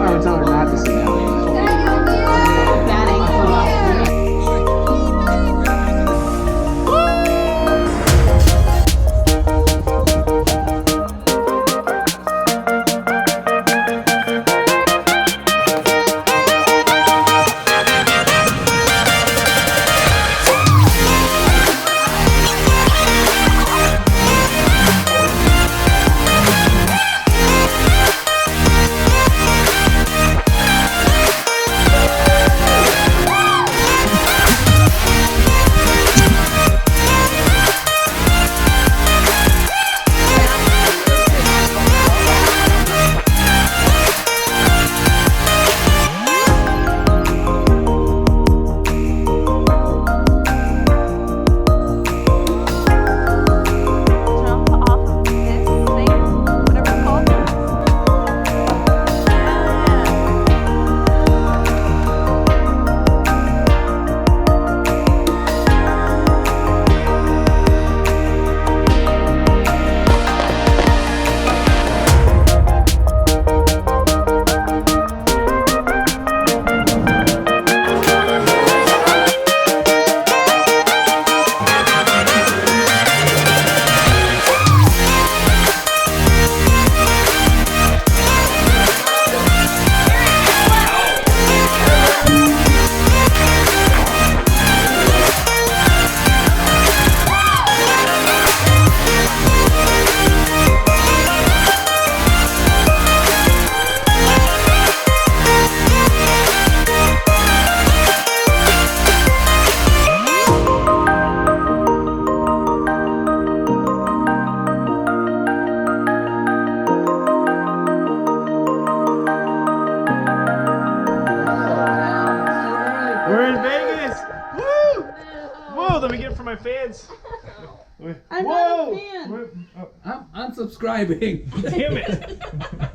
gonna tell her not to sit down. We're in Vegas! Woo! Whoa, let me get it for my fans. I'm not a fan. I'm unsubscribing. Damn it!